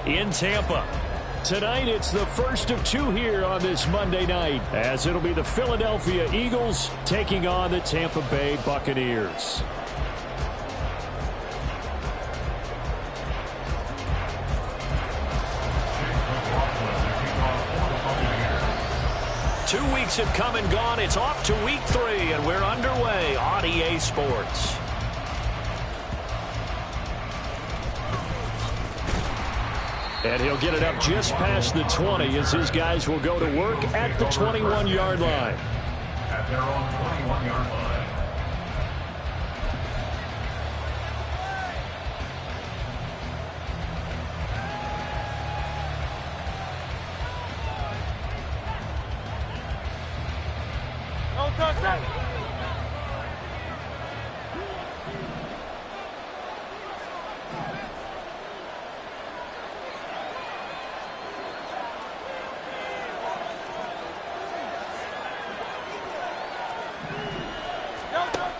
in Tampa. Tonight, it's the first of two here on this Monday night, as it'll be the Philadelphia Eagles taking on the Tampa Bay Buccaneers. Two weeks have come and gone. It's off to week 3, and we're underway on EA Sports. And he'll get it up just past the 20 as his guys will go to work at the 21-yard line. At their own 21-yard line.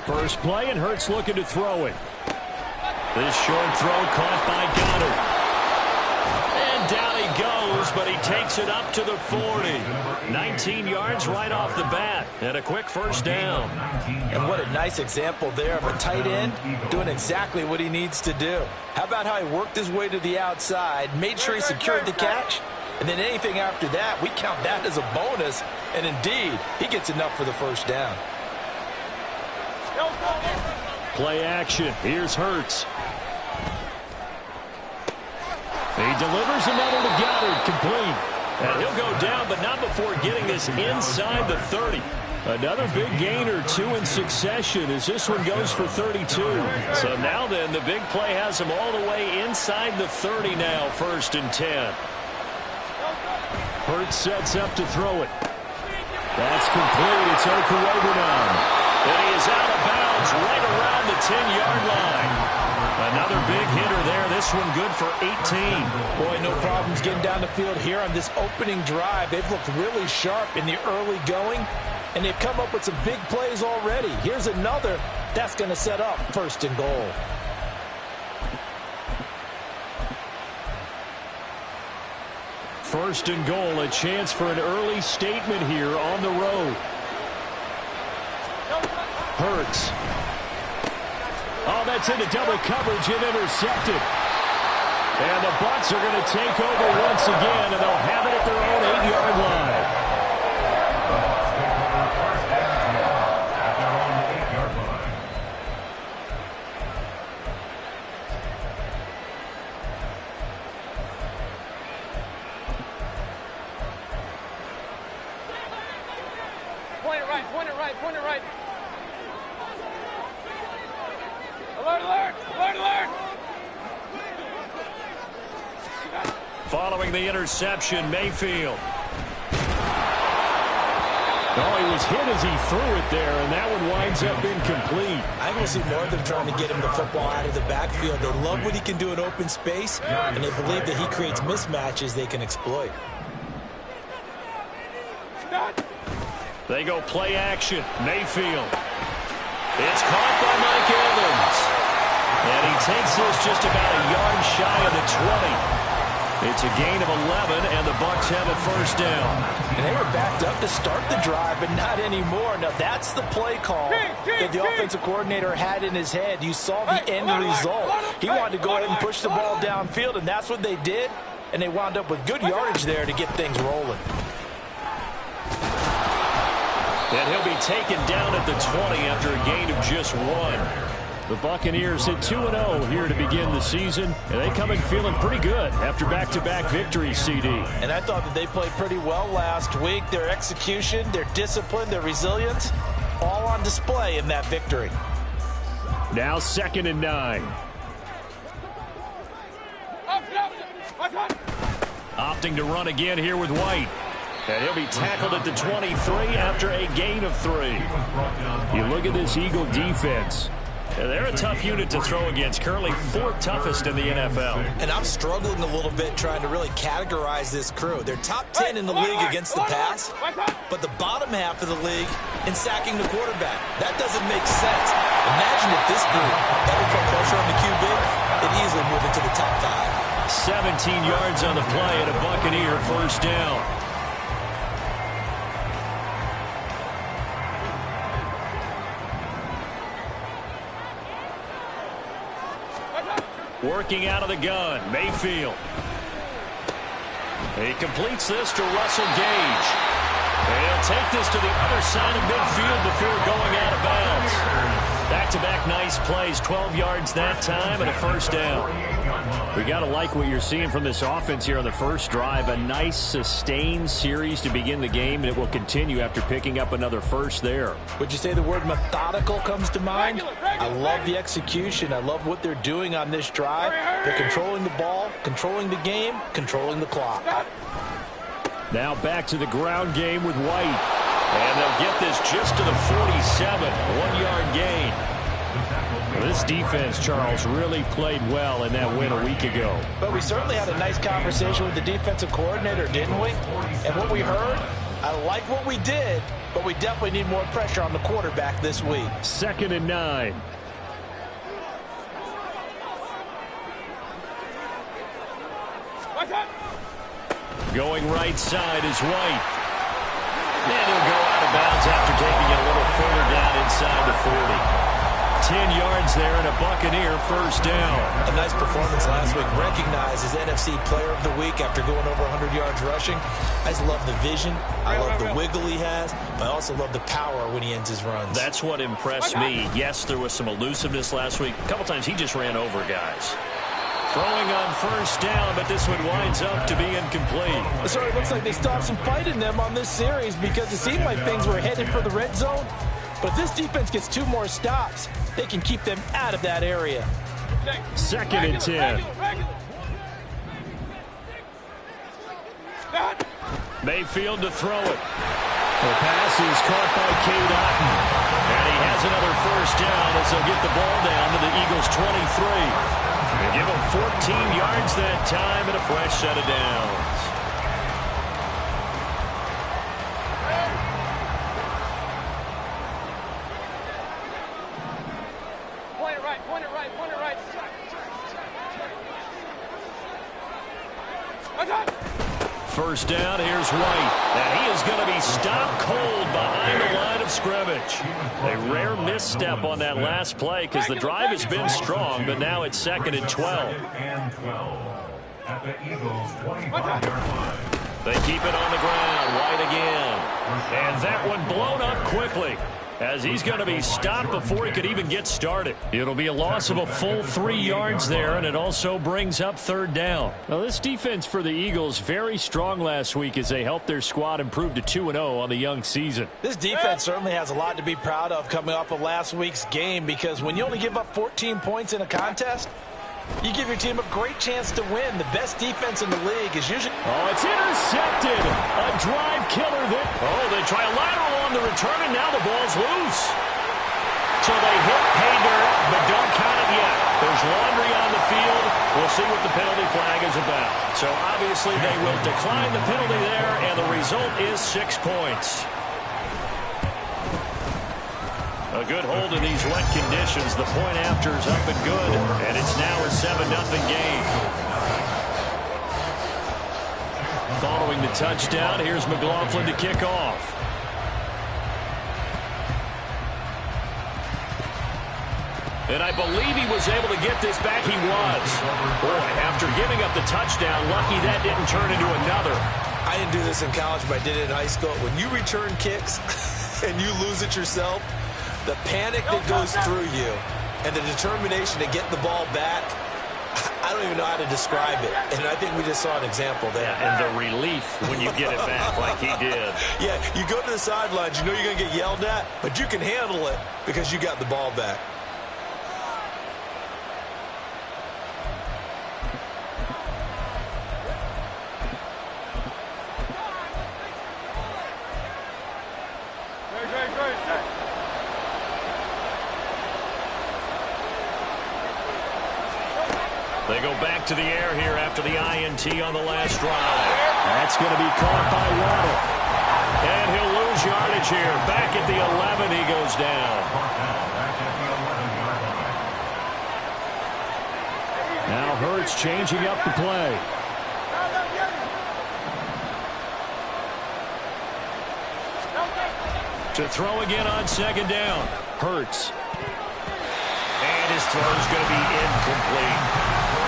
First play, and Hurts looking to throw it. This short throw caught by Goddard. And down he goes, but he takes it up to the 40. 19 yards right off the bat, and a quick first down. And what a nice example there of a tight end doing exactly what he needs to do. How about how he worked his way to the outside, made sure he secured the catch, and then anything after that, we count that as a bonus. And indeed, he gets enough for the first down. Play action. Here's Hurts. He delivers another to Goddard, complete. And he'll go down, but not before getting this inside the 30. Another big gain or two in succession as this one goes for 32. So now then, the big play has him all the way inside the 30 now, 1st and 10. Hurts sets up to throw it. That's complete. It's Okurebunan. And he is out of bounds right around the 10-yard line. Another big hitter there. This one good for 18. Boy, no problems getting down the field here on this opening drive. They've looked really sharp in the early going, and they've come up with some big plays already. Here's another that's going to set up 1st and goal. First and goal, a chance for an early statement here on the road. Hurts. Oh, that's into double coverage and intercepted. And the Bucs are going to take over once again, and they'll have it at their own 8-yard line. At their own 8-yard line. Point it right, point it right, point it right. Alert, alert, alert, alert. Following the interception, Mayfield. Oh, he was hit as he threw it there, and that one winds up incomplete. I think we'll see more of them trying to get him the football out of the backfield. They love what he can do in open space, and they believe that he creates mismatches they can exploit. They go play action. Mayfield. It's caught by Mike Evans. And he takes this just about a yard shy of the 20. It's a gain of 11, and the Bucs have a first down. And they were backed up to start the drive, but not anymore. Now, that's the play call that the offensive coordinator had in his head. You saw the end result. He wanted to go ahead and push the ball downfield, and that's what they did. And they wound up with good yardage there to get things rolling. And he'll be taken down at the 20 after a gain of just 1. The Buccaneers hit 2-0 here to begin the season, and they come in feeling pretty good after back-to-back victories, CD. And I thought that they played pretty well last week. Their execution, their discipline, their resilience, all on display in that victory. Now 2nd and 9. Opting to run again here with White. And he'll be tackled at the 23 after a gain of 3. You look at this Eagle defense. They're a tough unit to throw against, currently 4th toughest in the NFL. And I'm struggling a little bit trying to really categorize this crew. They're top 10 in the league against the pass, but the bottom half of the league in sacking the quarterback. That doesn't make sense. Imagine if this group ever put pressure on the QB, it'd easily move into the top 5. 17 yards on the play and a Buccaneer first down. Working out of the gun, Mayfield. He completes this to Russell Gage. And he'll take this to the other side of midfield before going out of bounds. Back-to-back nice plays, 12 yards that time and a first down. We got to like what you're seeing from this offense here on the first drive. A nice sustained series to begin the game, and it will continue after picking up another first there. Would you say the word methodical comes to mind? I love the execution. I love what they're doing on this drive. They're controlling the ball, controlling the game, controlling the clock. Now back to the ground game with White. And they'll get this just to the 47, 1-yard gain. This defense, Charles, really played well in that win a week ago. But we certainly had a nice conversation with the defensive coordinator, didn't we? And what we heard, I like what we did, but we definitely need more pressure on the quarterback this week. 2nd and 9. Going right side is White. And he'll go out of bounds after taking it a little further down inside the 40. 10 yards there and a Buccaneer first down. A nice performance last week. Recognized as NFC Player of the Week after going over 100 yards rushing. I just love the vision. I love the wiggle he has. But I also love the power when he ends his runs. That's what impressed me. Yes, there was some elusiveness last week. A couple times he just ran over guys. Throwing on first down, but this one winds up to be incomplete. So it looks like they stopped some fight in them on this series because it seemed like things were headed for the red zone. But if this defense gets 2 more stops, they can keep them out of that area. 2nd and 10. Mayfield to throw it. The pass is caught by Cade Otton. And he has another first down as they'll get the ball down to the Eagles' 23. They give him 14 yards that time and a fresh set of downs. Point it right, point it right, point it right. First down, here's White. And he is going to be stopped cold behind the line of scrimmage. A rare misstep on that last play because the drive has been strong, but now it's 2nd and 12. At the Eagles' 25-yard line. They keep it on the ground. White again. And that one blown up quickly, as he's going to be stopped before he could even get started. It'll be a loss of a full 3 yards there, and it also brings up 3rd down. Now, this defense for the Eagles, very strong last week as they helped their squad improve to 2-0 on the young season. This defense certainly has a lot to be proud of coming off of last week's game, because when you only give up 14 points in a contest, you give your team a great chance to win. The best defense in the league is usually... Oh, it's intercepted. A drive killer there. Oh, they try a lateral on the return, and now the ball's loose. So they hit pay dirt, but don't count it yet. There's laundry on the field. We'll see what the penalty flag is about. So obviously they will decline the penalty there, and the result is 6 points. A good hold in these wet conditions. The point after is up and good, and it's now a 7-0 game. Following the touchdown, here's McLaughlin to kick off. And I believe he was able to get this back. He was. Boy, after giving up the touchdown, lucky that didn't turn into another. I didn't do this in college, but I did it in high school. When you return kicks and you lose it yourself, the panic that goes through you and the determination to get the ball back, I don't even know how to describe it. And I think we just saw an example there. Yeah, and the relief when you get it back like he did. Yeah, you go to the sidelines, you know you're going to get yelled at, but you can handle it because you got the ball back. They go back to the air here after the INT on the last drive. That's going to be caught by Waddle. And he'll lose yardage here. Back at the 11, he goes down. Now Hurts changing up the play. To throw again on second down. Hurts. And his throw's going to be incomplete.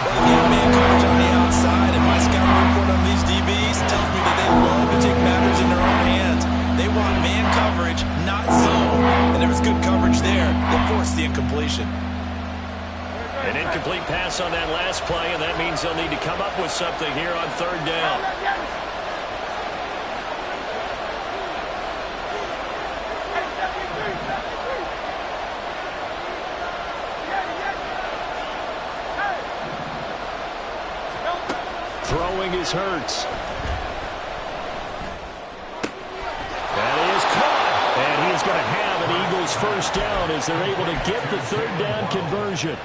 Well, again, man coverage on the outside, and my scouting report on these DBs tells me that they love to take matters in their own hands. They want man coverage, not zone. And there was good coverage there that forced the incompletion. An incomplete pass on that last play, and that means they'll need to come up with something here on third down. Throwing is Hurts. That is caught. And he is going to have an Eagles first down as they're able to get the third down conversion.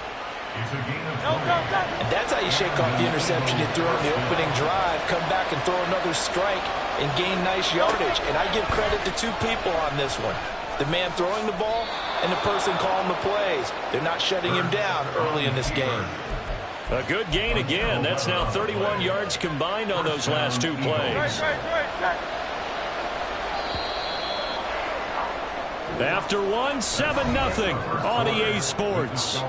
And that's how you shake off the interception you threw on the opening drive, come back and throw another strike and gain nice yardage. And I give credit to two people on this one. The man throwing the ball and the person calling the plays. They're not shutting him down early in this game. A good gain again. That's now 31 yards combined on those last two plays. After one, 7-0 on EA Sports.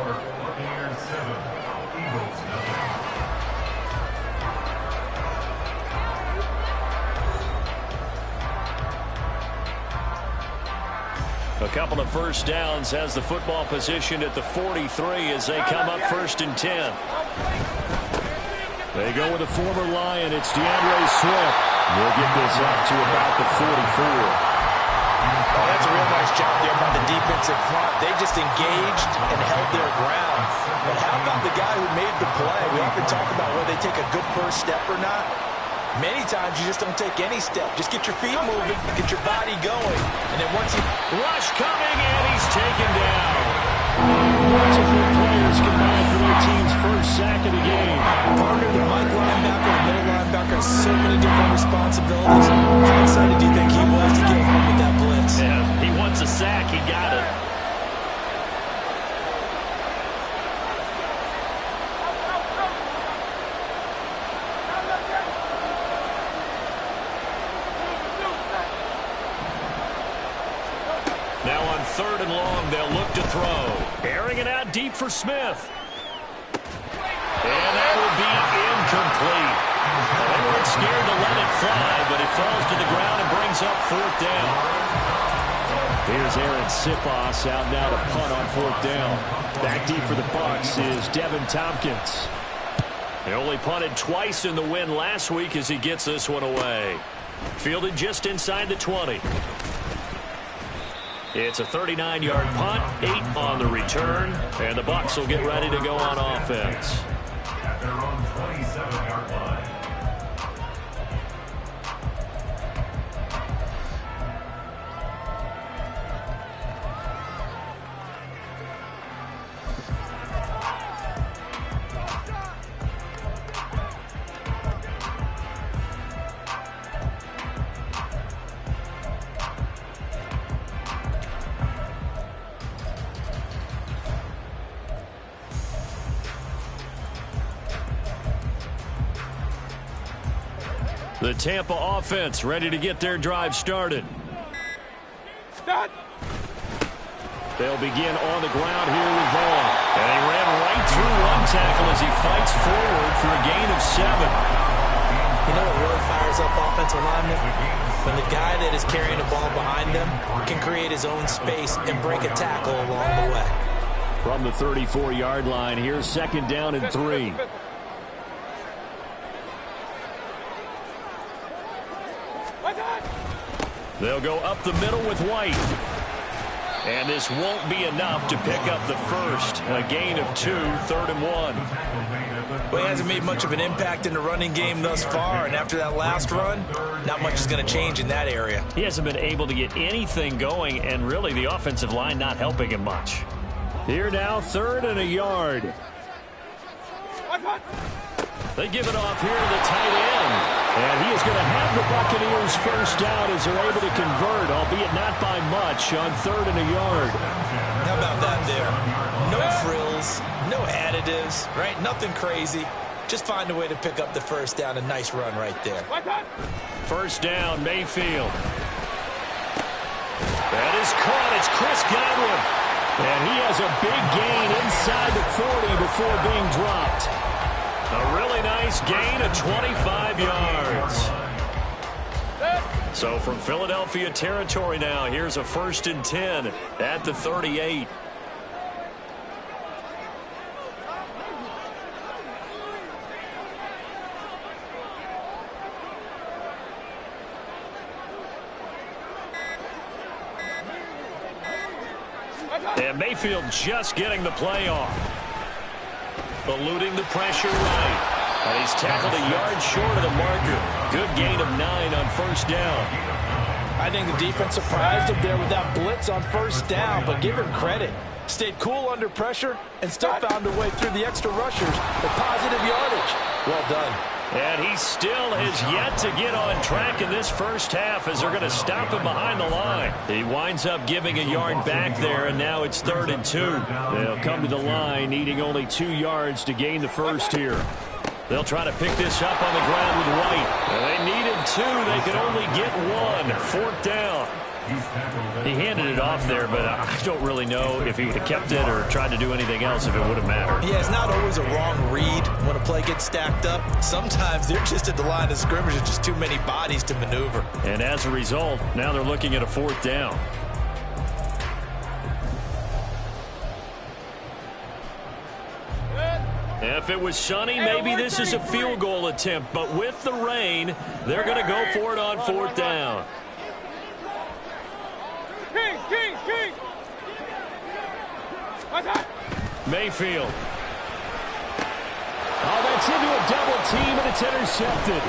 A couple of first downs has the football position at the 43 as they come up 1st and 10. They go with a former Lion. It's DeAndre Swift. We'll get this up to about the 44. Oh, that's a real nice job there by the defensive front. They just engaged and held their ground. But how about the guy who made the play? We often talk about whether they take a good first step or not. Many times you just don't take any step. Just get your feet moving, get your body going. And then once you... Rush coming, and he's taken down. Lots of good players combined for their team's first sack of the game. Partner, the Mike linebacker, the middle linebacker, so many different responsibilities. How excited do you think he was to get home with that blitz? Yeah, he wants a sack. He got it. Now on 3rd and long, they'll look to throw. Airing it out deep for Smith. And that will be incomplete. They weren't scared to let it fly, but it falls to the ground and brings up 4th down. Here's Aaron Siposs out now to punt on 4th down. Back deep for the Bucs is Devin Tompkins. He only punted twice in the win last week as he gets this one away. Fielded just inside the 20. It's a 39-yard punt, 8 on the return, and the Bucs will get ready to go on offense. At their own 27-yard line. The Tampa offense ready to get their drive started. They'll begin on the ground here with Vaughn. And he ran right through one tackle as he fights forward for a gain of 7. You know what really fires up offensive linemen? When the guy that is carrying the ball behind them can create his own space and break a tackle along the way. From the 34-yard line, here's 2nd down and 3. They'll go up the middle with White. And this won't be enough to pick up the first. A gain of 2, 3rd and 1. Well, he hasn't made much of an impact in the running game thus far, and after that last run, not much is going to change in that area. He hasn't been able to get anything going, and really the offensive line not helping him much. Here now, 3rd and a yard. They give it off here to the tight end. And he is going to have the Buccaneers first down as they're able to convert, albeit not by much, on 3rd and a yard. How about that there? No frills, no additives, right? Nothing crazy. Just find a way to pick up the first down. A nice run right there. First down, Mayfield. That is caught. It's Chris Godwin. And he has a big gain inside the 40 before being dropped. A really nice gain of 25 yards. So from Philadelphia territory now, here's a 1st and 10 at the 38. And Mayfield just getting the play off. Eluding the pressure right. And he's tackled a yard short of the marker. Good gain of 9 on 1st down. I think the defense surprised him there with that blitz on 1st down, but give him credit. Stayed cool under pressure and still found a way through the extra rushers for positive yardage. Well done. And he still has yet to get on track in this first half as they're going to stop him behind the line. He winds up giving a yard back there, and now it's 3rd and 2. They'll come to the line needing only 2 yards to gain the first here. They'll try to pick this up on the ground with White. They needed 2. They could only get 1. 4th down. He handed it off there, but I don't really know if he would have kept it or tried to do anything else if it would have mattered. Yeah, it's not always a wrong read when a play gets stacked up. Sometimes they're just at the line of scrimmage and just too many bodies to maneuver. And as a result, now they're looking at a 4th down. If it was sunny, maybe this is a field goal attempt. But with the rain, they're going to go for it on 4th down. King. Mayfield. Oh, that's into a double team, and it's intercepted.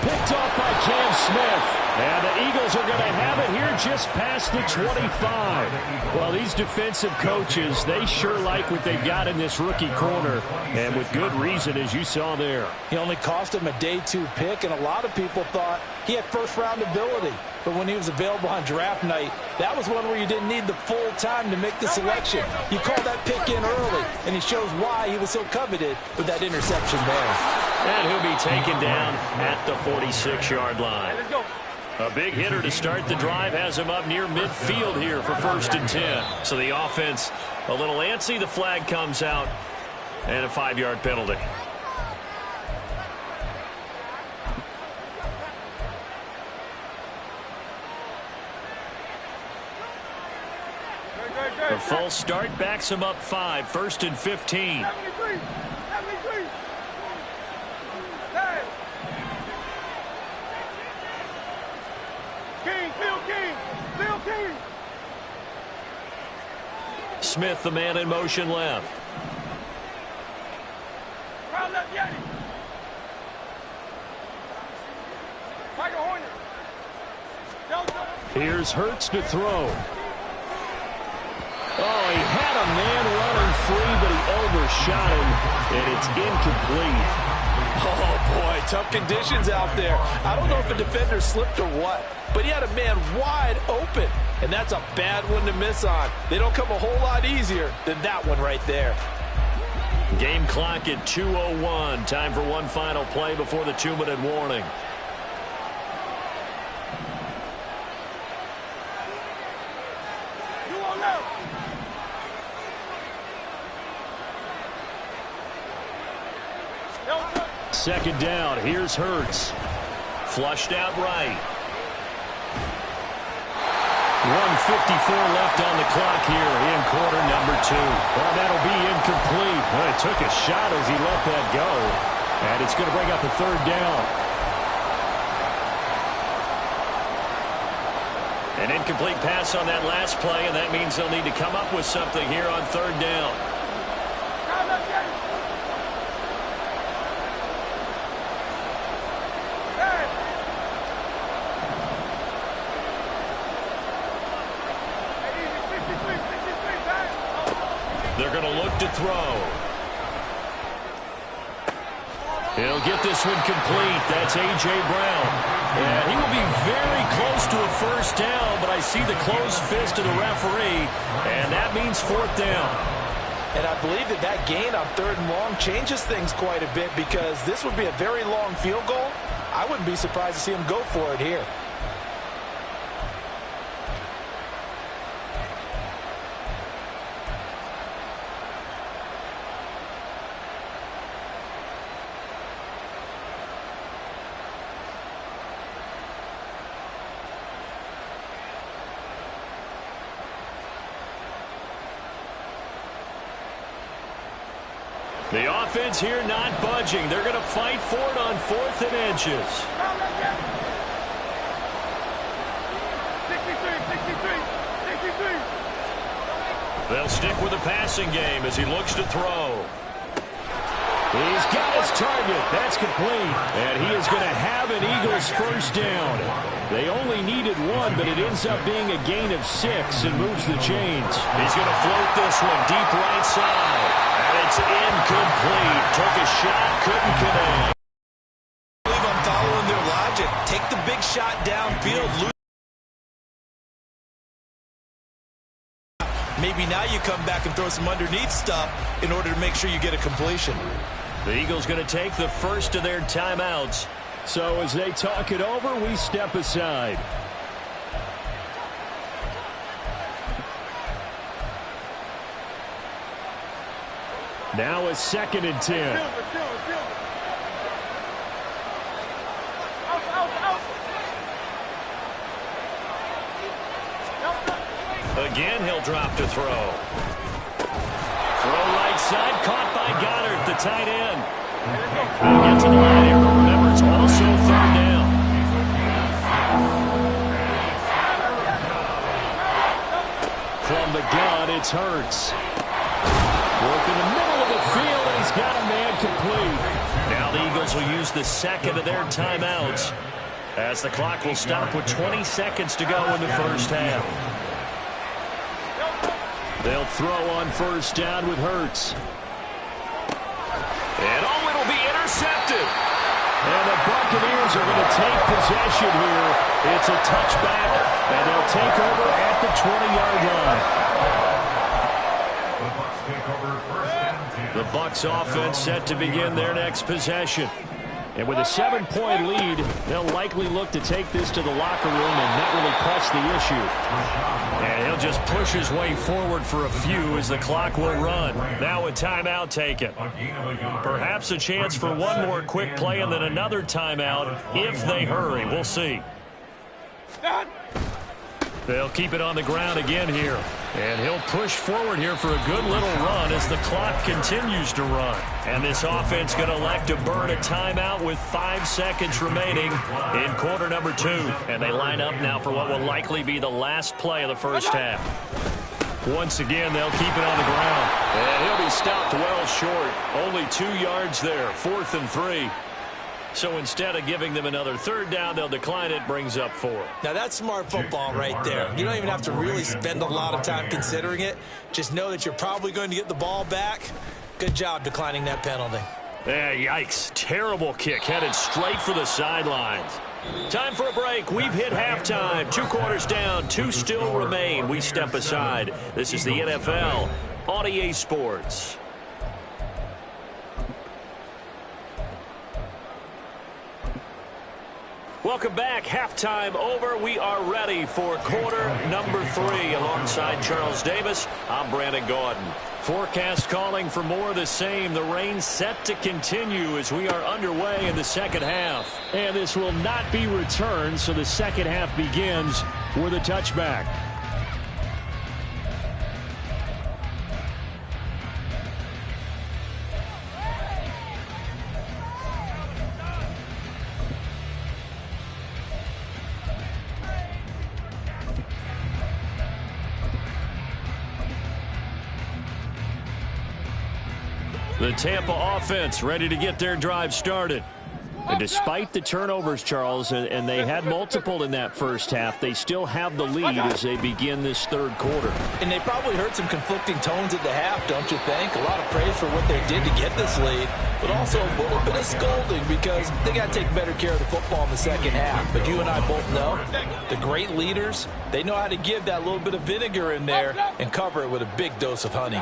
Picked off by Cam Smith. And the Eagles are going to have it here just past the 25. Well, these defensive coaches, they sure like what they've got in this rookie corner. And with good reason, as you saw there. He only cost him a day 2 pick, and a lot of people thought he had first-round ability. But when he was available on draft night, that was one where you didn't need the full time to make the selection. You called that pick in early, and he shows why he was so coveted with that interception there. And he'll be taken down at the 46-yard line. Let's go. A big hitter to start the drive has him up near midfield here for 1st and 10. So the offense a little antsy. The flag comes out and a 5-yard penalty. The false start backs him up 5. 1st and 15. King. Smith, the man in motion left. Crowd left, Yeti. Tiger Horner. Delta. Here's Hurts to throw. Oh, he had a man running free, but he overshot him, and it's incomplete. Oh, boy, tough conditions out there. I don't know if a defender slipped or what, but he had a man wide open, and that's a bad one to miss on. They don't come a whole lot easier than that one right there. Game clock at 2:01. Time for one final play before the 2-minute warning. Second down. Here's Hurts. Flushed out right. 1:54 left on the clock here in quarter number 2. Well, that'll be incomplete. Well, he took a shot as he let that go. And it's going to bring up a 3rd down. An incomplete pass on that last play, and that means they'll need to come up with something here on 3rd down. They're going to look to throw. He'll get this one complete. That's A.J. Brown. And he will be very close to a first down, but I see the closed fist of the referee, and that means fourth down. And I believe that gain on 3rd and long changes things quite a bit, because this would be a very long field goal. I wouldn't be surprised to see him go for it here. The offense here not budging. They're going to fight for it on 4th and inches. 63. They'll stick with the passing game as he looks to throw. He's got his target. That's complete. And he is going to have an Eagles first down. They only needed 1, but it ends up being a gain of 6 and moves the chains. He's going to float this one deep right side. And it's incomplete. Took a shot, couldn't connect. I believe I'm following their logic. Take the big shot downfield. Maybe now you come back and throw some underneath stuff in order to make sure you get a completion. The Eagles going to take the first of their timeouts. So as they talk it over, we step aside. Now a 2nd and 10. Again, he'll drop to throw. Throw right side, caught by Goddard, the tight end. He'll get to the line here, but remember, it's also 3rd down. From the gun, it's Hurts. Work in the middle of the field, and he's got a man complete. Now the Eagles will use the 2nd of their timeouts as the clock will stop with 20 seconds to go in the first half. They'll throw on first down with Hurts. And oh, it'll be intercepted. And the Buccaneers are going to take possession here. It's a touchback, and they'll take over at the 20-yard line. The Bucs offense set to begin their next possession. And with a 7-point lead, they'll likely look to take this to the locker room and not really press the issue. And he'll just push his way forward for a few as the clock will run. Now a timeout taken. Perhaps a chance for one more quick play and then another timeout if they hurry. We'll see. They'll keep it on the ground again here. And he'll push forward here for a good little run as the clock continues to run. And this offense going to elect to burn a timeout with 5 seconds remaining in quarter number 2. And they line up now for what will likely be the last play of the first half. Once again, they'll keep it on the ground. And he'll be stopped well short. Only 2 yards there, 4th and 3. So instead of giving them another 3rd down, they'll decline it, brings up 4. Now that's smart football right there. You don't even have to really spend a lot of time considering it. Just know that you're probably going to get the ball back. Good job declining that penalty. Yeah, yikes. Terrible kick headed straight for the sidelines. Time for a break. We've hit halftime. 2 quarters down, 2 still remain. We step aside. This is the NFL on EA Sports. Welcome back. Halftime over. We are ready for quarter number 3. Alongside Charles Davis, I'm Brandon Gaudin. Forecast calling for more of the same. The rain set to continue as we are underway in the second half. And this will not be returned, so the second half begins with a touchback. The Tampa offense ready to get their drive started. And despite the turnovers, Charles, and they had multiple in that first half, they still have the lead as they begin this 3rd quarter. And they probably heard some conflicting tones at the half, don't you think? A lot of praise for what they did to get this lead. but also a little bit of scolding because they got to take better care of the football in the second half. But you and I both know the great leaders, they know how to give that little bit of vinegar in there and cover it with a big dose of honey.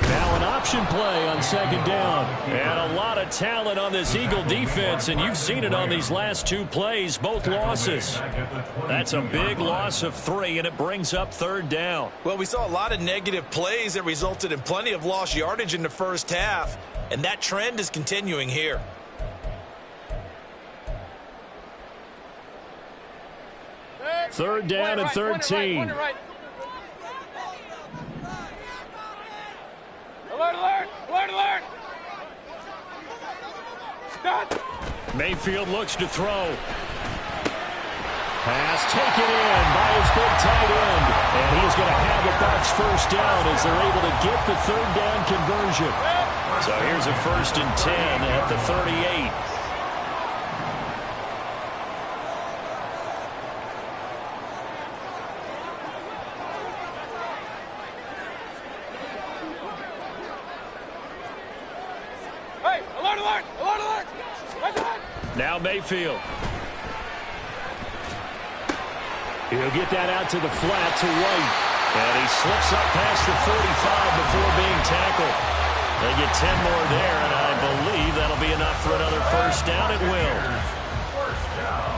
Now an option play on second down. And a lot of talent on this Eagle defense, and you've seen it on these last two plays, both losses. That's a big loss of 3, and it brings up third down. Well, we saw a lot of negative plays that resulted in plenty of lost yardage in the first half, and that trend is continuing here. Third down and 13. Alert, alert! Alert, alert! Stop! Mayfield looks to throw. Pass taken in by his big tight end. And he's going to have a box first down as they're able to get the third down conversion. So here's a 1st and 10 at the 38. Now Mayfield. He'll get that out to the flat to White. And he slips up past the 45 before being tackled. They get 10 more there, and I believe that'll be enough for another first down. It will. First down.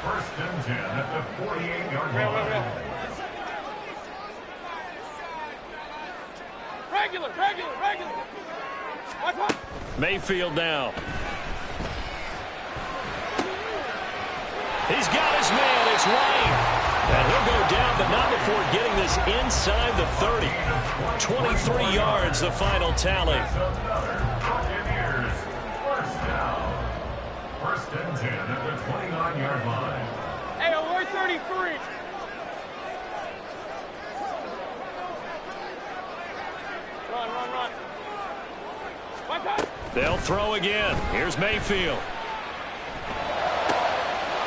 1st and 10 at the 48-yard line. Regular. Watch out. Mayfield now. He's got his man. It's White. And he'll go down, but not before getting this inside the 30. 23 yards, the final tally. Buccaneers. First down. 1st and 10 at the 29-yard line. Hey, alert 33. Run. Watch out. They'll throw again. Here's Mayfield.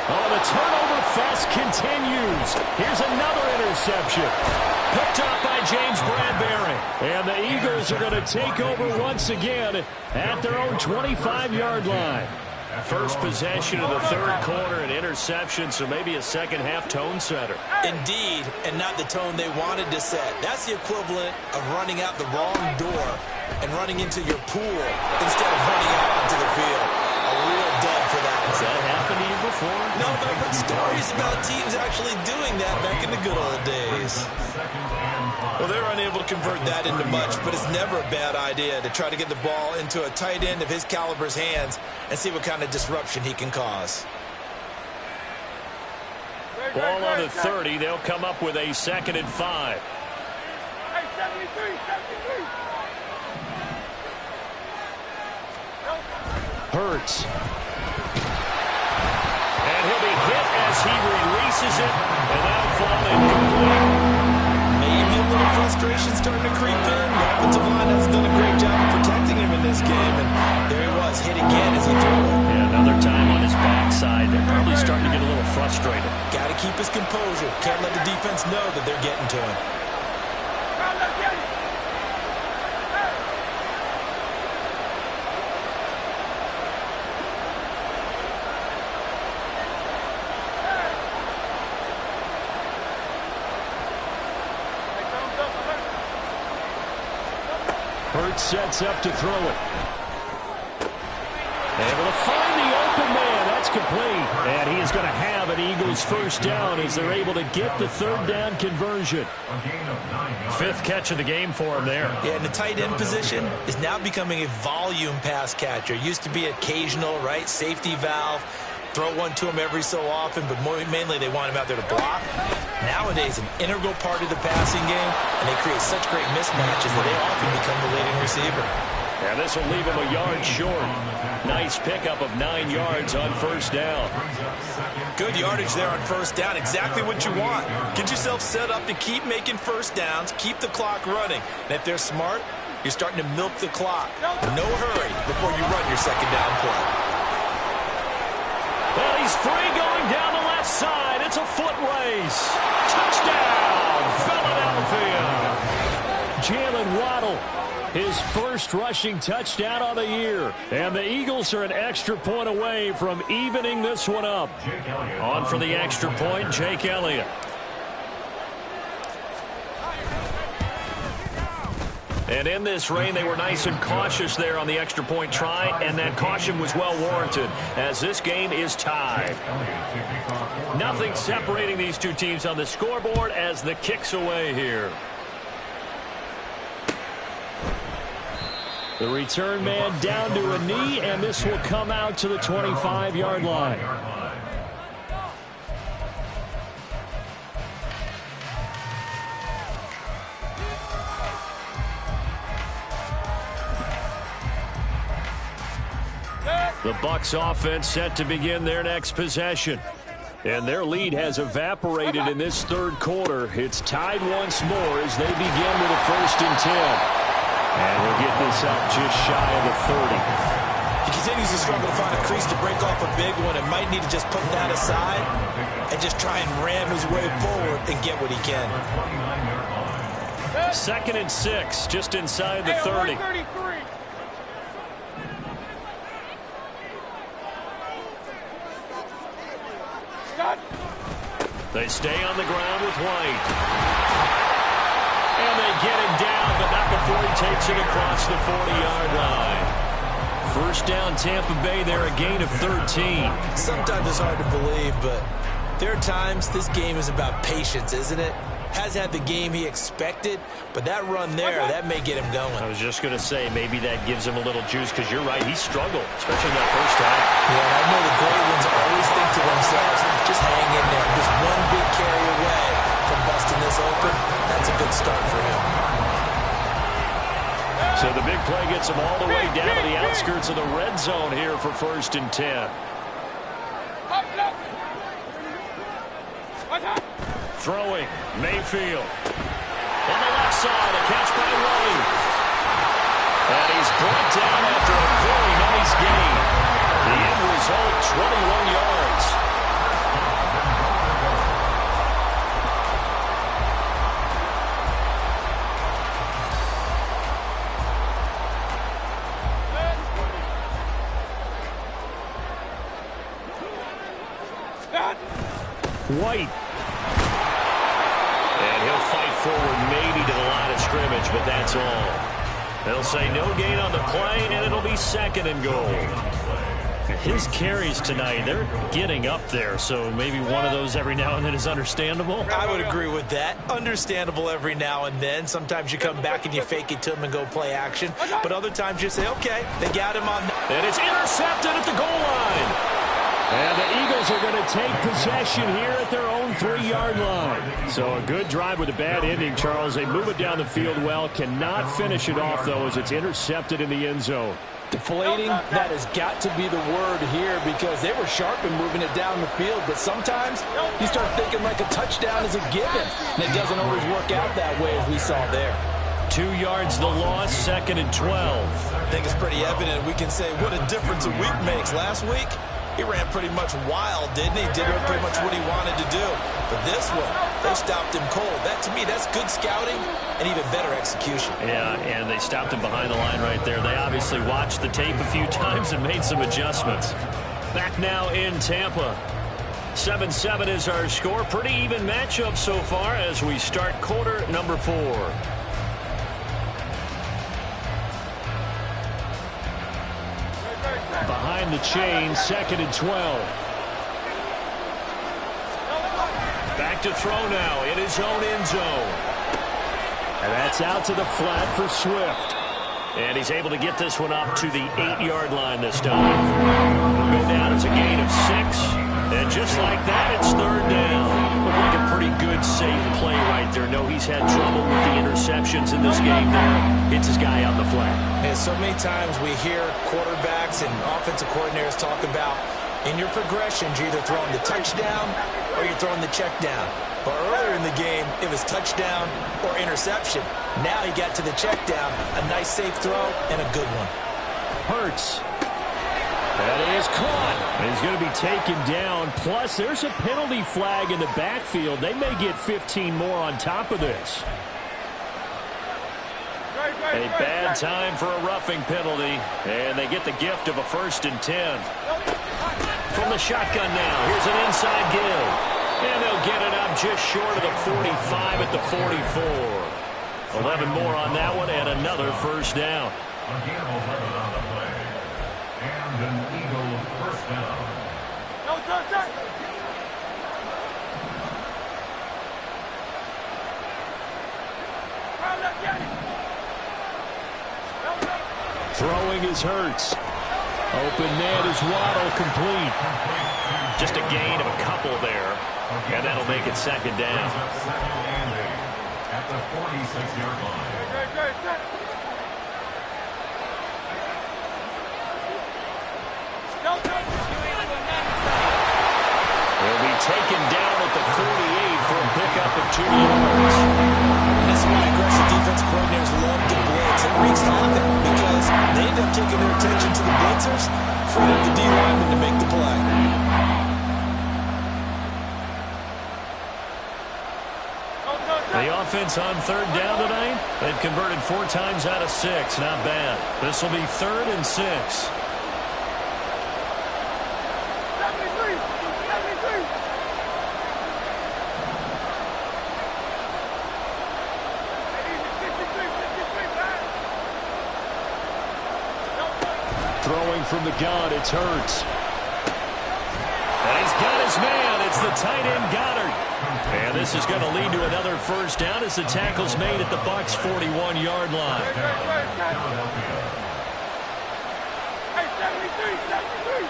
Oh, the turnover fest continues. Here's another interception. Picked up by James Bradbury. And the Eagles are going to take over once again at their own 25-yard line. First possession of the third quarter, an interception, so maybe a second-half tone setter. Indeed, and not the tone they wanted to set. That's the equivalent of running out the wrong door and running into your pool instead of running out onto the field. A real dud for that. Has that happened to you before? No, but I've heard stories about teams actually doing that back in the good old days. Well, they're unable to convert that into much, but it's never a bad idea to try to get the ball into a tight end of his caliber's hands and see what kind of disruption he can cause. Ball on the 30. They'll come up with a 2nd and 5. Hey, 73. Hurts. And he'll be hit as he releases it, and that'll fall incomplete. Maybe a little frustration starting to creep in. The offensive line has done a great job of protecting him in this game, and there he was, hit again as he threw it. Yeah, another time on his backside. They're probably starting to get a little frustrated. Got to keep his composure. Can't let the defense know that they're getting to him. Hurts sets up to throw it. Able to find the open man. That's complete. And he is going to have an Eagles first down as they're able to get the third down conversion. 5th catch of the game for him there. Yeah, and the tight end position is now becoming a volume pass catcher. Used to be occasional, right? Safety valve. Throw one to him every so often, but mainly they want him out there to block. Nowadays, an integral part of the passing game, and they create such great mismatches that they often become the leading receiver. And this will leave him a yard short. Nice pickup of 9 yards on first down. Good yardage there on first down. Exactly what you want. Get yourself set up to keep making first downs, keep the clock running. And if they're smart, you're starting to milk the clock. No hurry before you run your second down play. Well, he's free going down the left side. It's a foot race. Touchdown, Philadelphia. Jalen Waddle. His first rushing touchdown on the year. And the Eagles are an extra point away from evening this one up. On for the extra point, Jake Elliott. And in this rain, they were nice and cautious there on the extra point try, and that caution was well warranted as this game is tied. Nothing separating these two teams on the scoreboard as the kick's away here. The return man down to a knee, and this will come out to the 25-yard line. The Bucs offense set to begin their next possession. And their lead has evaporated in this third quarter. It's tied once more as they begin with a 1st and 10. And we'll get this up just shy of the 30. He continues to struggle to find a crease to break off a big one and might need to just put that aside and just try and ram his way forward and get what he can. 2nd and 6, just inside the 30. They stay on the ground with White. And they get him down, but not before he takes it across the 40-yard line. 1st down, Tampa Bay there, a gain of 13. Sometimes it's hard to believe, but there are times this game is about patience, isn't it? Has had the game he expected, but that run there, that may get him going. I was just going to say, maybe that gives him a little juice, because you're right, he struggled, especially that first half. Yeah, and I know the great ones always think to themselves, just hang in there. Just one big carry away from busting this open. That's a good start for him. So the big play gets him all the way down to the outskirts of the red zone here for 1st and 10. Throwing, Mayfield. On the left side, a catch by White. And he's brought down after a very nice gain. The end result, 21 yards. White. And he'll fight forward maybe to the line of scrimmage, but that's all. They'll say no gain on the play, and it'll be 2nd and goal. His carries tonight, they're getting up there, so maybe one of those every now and then is understandable. I would agree with that. Understandable every now and then. Sometimes you come back and you fake it to him and go play action, but other times you say, okay, they got him on. And it's intercepted at the goal line. And the Eagles are going to take possession here at their own 3-yard line. So a good drive with a bad ending, Charles. They move it down the field well. Cannot finish it off, though, as it's intercepted in the end zone. Deflating, that has got to be the word here, because they were sharp in moving it down the field. But sometimes you start thinking like a touchdown is a given. And it doesn't always work out that way, as we saw there. 2 yards the loss, 2nd and 12. I think it's pretty evident. We can say what a difference a week makes. Last week, he ran pretty much wild, didn't he? Did pretty much what he wanted to do. But this one, they stopped him cold. That, to me, that's good scouting and even better execution. Yeah, and they stopped him behind the line right there. They obviously watched the tape a few times and made some adjustments. Back now in Tampa. 7-7 is our score. Pretty even matchup so far as we start quarter number 4. Behind the chain, 2nd and 12. Back to throw now in his own end zone. And that's out to the flat for Swift. And he's able to get this one up to the 8-yard line this time. Go down, it's a gain of 6. And just like that, it's 3rd down. Looked like a pretty good, safe play right there. No, he's had trouble with the interceptions in this game now. Hits his guy on the flat. And so many times we hear quarterbacks and offensive coordinators talk about in your progressions, you're either throwing the touchdown or you're throwing the check down. But earlier in the game, it was touchdown or interception. Now he got to the check down, a nice safe throw, and a good one. Hurts. That is caught. And he's going to be taken down. Plus, there's a penalty flag in the backfield. They may get 15 more on top of this. A bad time for a roughing penalty, and they get the gift of a 1st and 10. From the shotgun now, here's an inside give. And they'll get it up just short of the 45 at the 44. 11 more on that one, and another 1st down. Again, 11 on the play. And an Eagle 1st down. No, touch. Throwing is Hurts. Open man is Waddle, complete. Just a gain of a couple there, and that'll make it 2nd down. At the 46-yard line. He'll be taken down at the 48 for a pickup of 2 yards. This is why aggressive defense coordinators love to blitz. It wreaks havoc because they end up taking their attention to the blitzers, freeing up the D-lineman to make the play. The offense on 3rd down tonight, they've converted 4 times out of 6. Not bad. This will be 3rd and 6. 73. Throwing from the gun, it's Hurts. And he's got his man. It's the tight end Goddard. And this is going to lead to another 1st down as the tackle's made at the Bucs' 41-yard line. Hey, 73.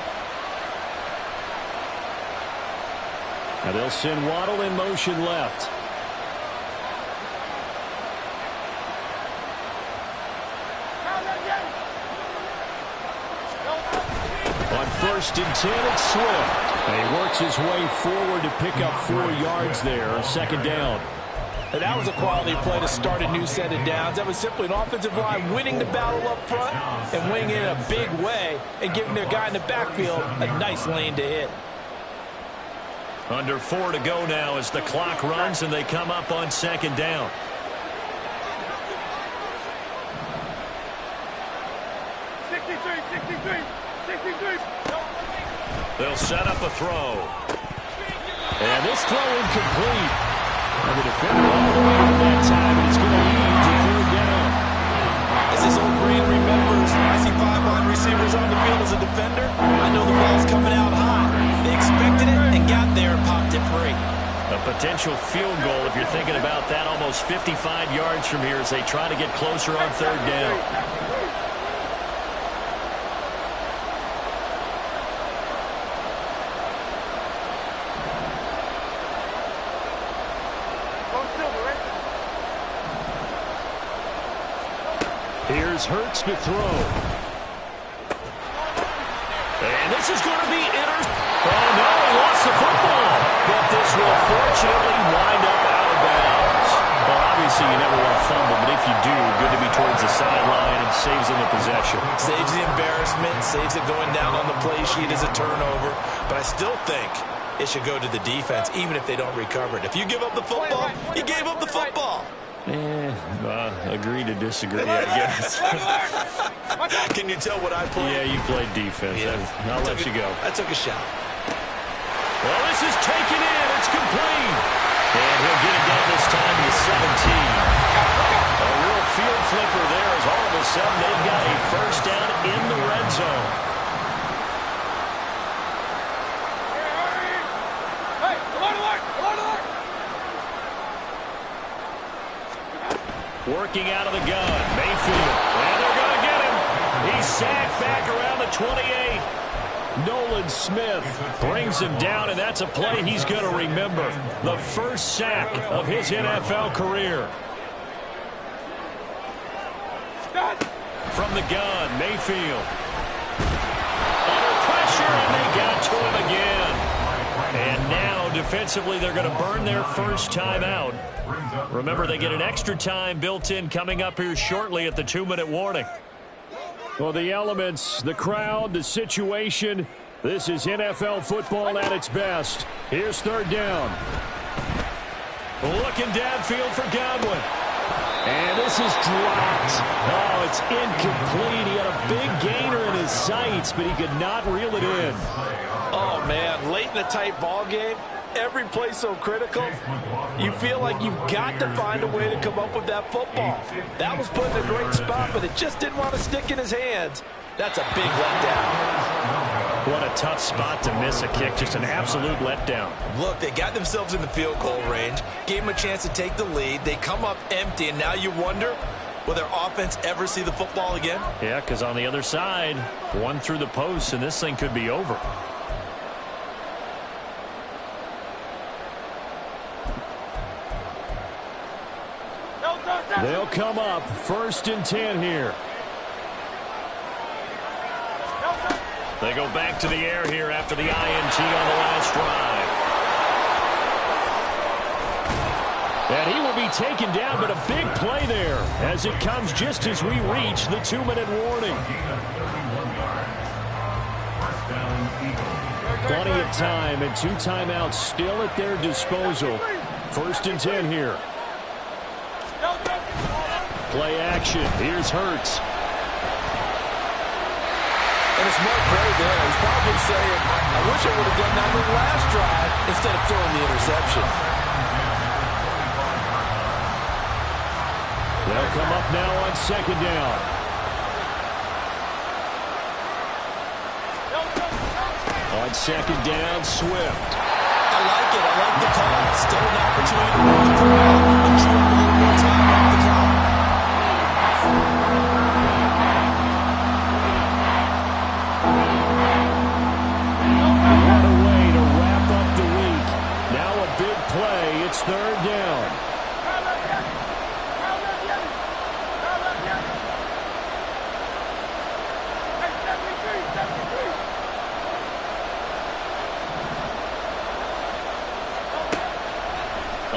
Now they'll send Waddle in motion left. On 1st and 10, it's Swift. And he works his way forward to pick up 4 yards there, 2nd down. And that was a quality play to start a new set of downs. That was simply an offensive line winning the battle up front and winning it in a big way and giving their guy in the backfield a nice lane to hit. Under 4 to go now as the clock runs and they come up on 2nd down. They'll set up a throw. And this throw incomplete. And the defender all the way at that time, and it's going to lead to 3rd down. As this old brain remembers, I see 5 wide receivers on the field as a defender. I know the ball's coming out high. They expected it and got there and popped it free. A potential field goal, if you're thinking about that, almost 55 yards from here as they try to get closer on 3rd down. Here's Hurts to throw. And this is going to be Oh, no, he lost the football. But this will fortunately wind up out of bounds. Well, obviously you never want to fumble, but if you do, good to be towards the sideline and saves them the possession. Saves the embarrassment, saves it going down on the play sheet as a turnover. But I still think it should go to the defense, even if they don't recover it. If you give up the football, you gave up the football. Agree to disagree, I guess. Can you tell what I played? Yeah, you played defense. Yeah. I'll let you go. I took a shot. Well, this is taken in. It's complete. And he'll get it down this time to 17. A real field flipper there as all of a sudden they've got a 1st down in the red zone. Hey, alert! Working out of the gun, Mayfield. And they're going to get him. He's sacked back around the 28. Nolan Smith brings him down, and that's a play he's going to remember. The 1st sack of his NFL career. From the gun, Mayfield. Under pressure, and they got to him again. And now, defensively, they're going to burn their 1st time out. Remember, they get an extra time built in coming up here shortly at the 2-minute warning. Well, the elements, the crowd, the situation, this is NFL football at its best. Here's 3rd down. Looking downfield for Godwin. And this is dropped. Oh, it's incomplete. He had a big gainer in his sights, but he could not reel it in. Oh, man, late in a tight ball game, every play so critical, you feel like you've got to find a way to come up with that football. That was put in a great spot, but it just didn't want to stick in his hands. That's a big letdown. What a tough spot to miss a kick. Just an absolute letdown. Look, they got themselves in the field goal range, gave them a chance to take the lead. They come up empty, and now you wonder, will their offense ever see the football again? Yeah, because on the other side, one through the post, and this thing could be over. They'll come up 1st and 10 here. They go back to the air here after the INT on the last drive. And he will be taken down, but a big play there as it comes just as we reach the 2-minute warning. Plenty of time and 2 timeouts still at their disposal. 1st and 10 here. Play action. Here's Hurts. And a smart play there. He's probably saying, I wish I would have done that on the last drive instead of throwing the interception. They'll come up now on 2nd down. On 2nd down, Swift. I like it. I like the call. Still an opportunity to run the ball and chew a little more time off the clock. What a way to wrap up the week. Now a big play. It's 3rd down.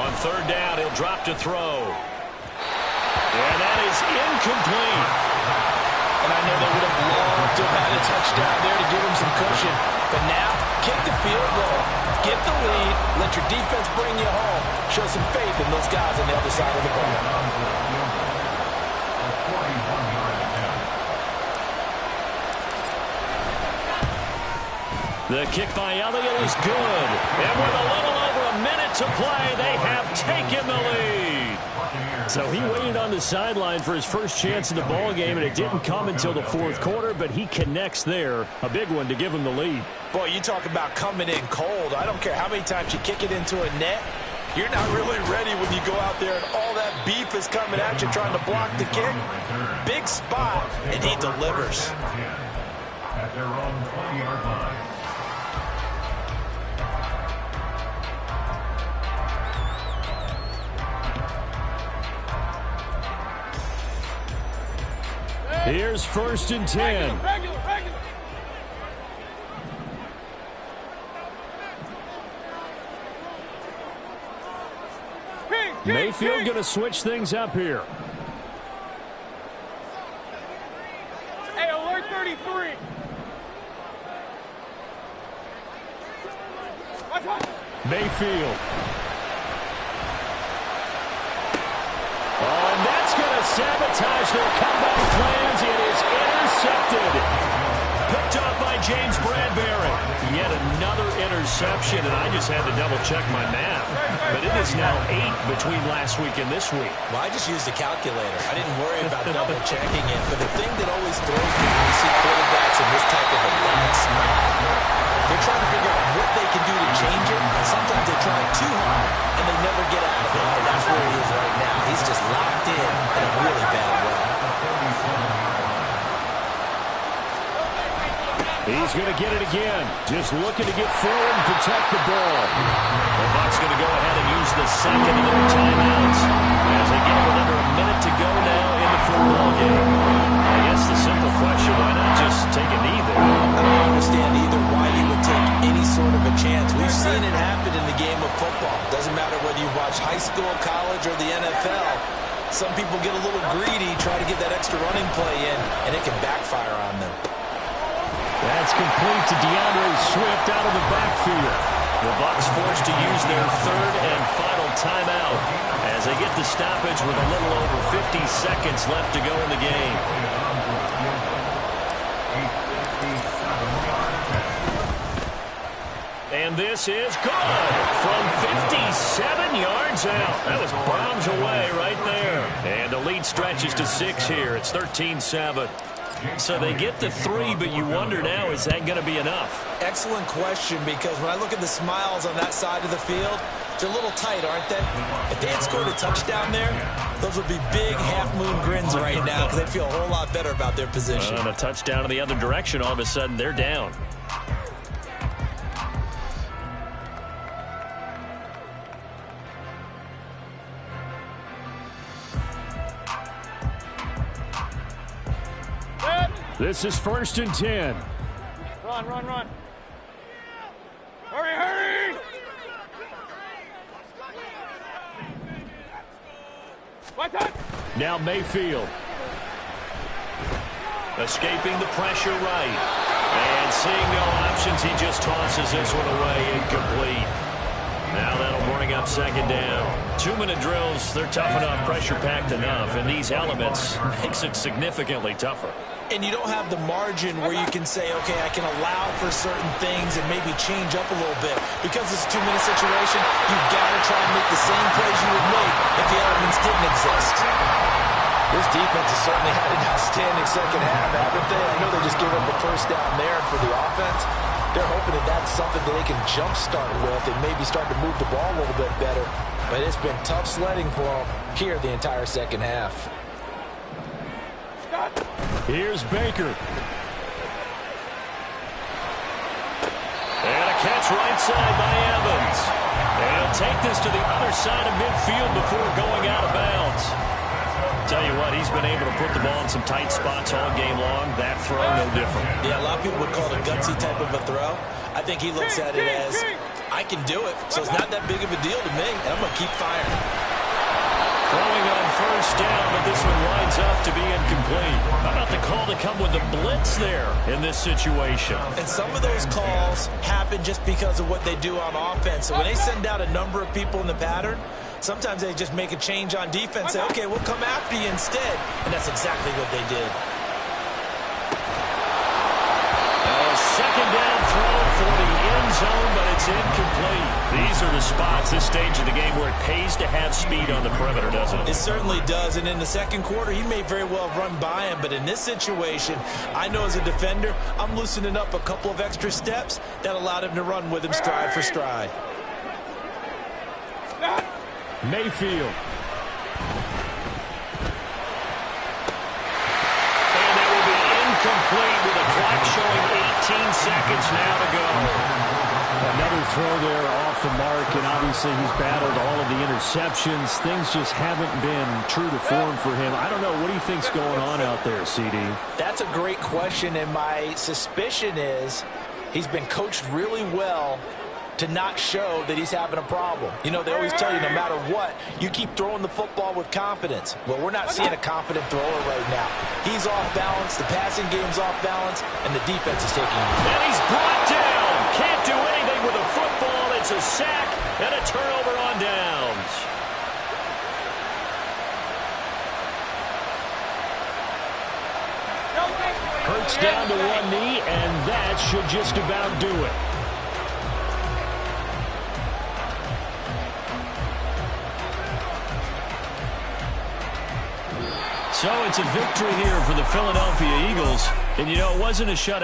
On 3rd down, he'll drop to throw. And that is incomplete. And I know they would have loved to have had a touchdown there to give him some cushion. But now, kick the field goal. Get the lead. Let your defense bring you home. Show some faith in those guys on the other side of the ball. The kick by Elliott is good. And with a little over a minute to play, they have taken the lead. So he waited on the sideline for his first chance in the ball game, and it didn't come until the 4th quarter, but he connects there. A big one to give him the lead. Boy, you talk about coming in cold. I don't care how many times you kick it into a net. You're not really ready when you go out there and all that beef is coming at you trying to block the kick. Big spot, and he delivers. At their own 20-yard line. Here's 1st and 10. Mayfield going to switch things up here. Hey, alert 33. Mayfield. Oh, and that's going to sabotage their comeback plans. It is intercepted. Picked up by James Bradbury. Yet another interception, and I just had to double-check my math. But it is now 8 between last week and this week. Well, I just used a calculator. I didn't worry about double-checking it. But the thing that always throws me when you see quarterbacks in this type of a bad spot, they're trying to figure out what they can do to change it. And sometimes they try too hard, and they never get out of it. And that's where he is right now. He's just locked in a really bad way. He's going to get it again. Just looking to get forward and protect the ball. The Bucs going to go ahead and use the second of their timeouts as they get with under a minute to go now in the football game. I guess the simple question, why not just take a knee there? I don't understand either why you would take any sort of a chance. We've seen it happen in the game of football. Doesn't matter whether you watch high school, college, or the NFL. Some people get a little greedy, try to get that extra running play in, and it can backfire on them. That's complete to DeAndre Swift out of the backfield. The Bucs forced to use their third and final timeout as they get the stoppage with a little over 50 seconds left to go in the game. And this is good from 57 yards out. That was bombs away right there. And the lead stretches to 6 here. It's 13-7. So they get the 3, but you wonder now, is that going to be enough? Excellent question, because when I look at the smiles on that side of the field, they're a little tight, aren't they? If they had scored a touchdown there, those would be big half-moon grins right now because they'd feel a whole lot better about their position. And a touchdown in the other direction, all of a sudden they're down. This is 1st and 10. Run, run, run. Hurry, hurry! What's that? Now Mayfield. Escaping the pressure right. And seeing no options, he just tosses this one away, incomplete. Now that'll bring up 2nd down. 2-minute drills, they're tough enough, pressure-packed enough, and these elements makes it significantly tougher. And you don't have the margin where you can say, okay, I can allow for certain things and maybe change up a little bit. Because it's a 2-minute situation, you've got to try and make the same plays you would make if the elements didn't exist. This defense has certainly had an outstanding second half, haven't they? I know they just gave up a first down there, and for the offense, they're hoping that that's something that they can jumpstart with and maybe start to move the ball a little bit better. But it's been tough sledding for them here the entire second half. Here's Baker. And a catch right side by Evans. And he'll take this to the other side of midfield before going out of bounds. Tell you what, he's been able to put the ball in some tight spots all game long. That throw, no different. Yeah, a lot of people would call it a gutsy type of a throw. I think he looks at it as, I can do it, so it's not that big of a deal to me, and I'm going to keep firing. Throwing on 1st down, but this one winds up to be incomplete. How about the call to come with the blitz there in this situation? And some of those calls happen just because of what they do on offense. So when they send out a number of people in the pattern, sometimes they just make a change on defense, say, okay, we'll come after you instead. And that's exactly what they did. A 2nd down throw for the end zone, but it's incomplete. These are the spots, this stage of the game, where it pays to have speed on the perimeter, doesn't it? It certainly does. And in the second quarter, he may very well run by him. But in this situation, I know as a defender, I'm loosening up a couple of extra steps that allowed him to run with him stride for stride. Mayfield. And that will be incomplete with the clock showing 18 seconds now to go. Another throw there off the mark, and obviously he's battled all of the interceptions. Things just haven't been true to form for him. I don't know. What do you think's going on out there, CD? That's a great question, and my suspicion is he's been coached really well to not show that he's having a problem. You know, they always tell you no matter what, you keep throwing the football with confidence. Well, we're not seeing a confident thrower right now. He's off balance, the passing game's off balance, and the defense is taking him. And he's brought down. Can't do anything with a football. It's a sack and a turnover on downs. Hurts down to one knee, and that should just about do it. So it's a victory here for the Philadelphia Eagles. And, you know, it wasn't a shutout.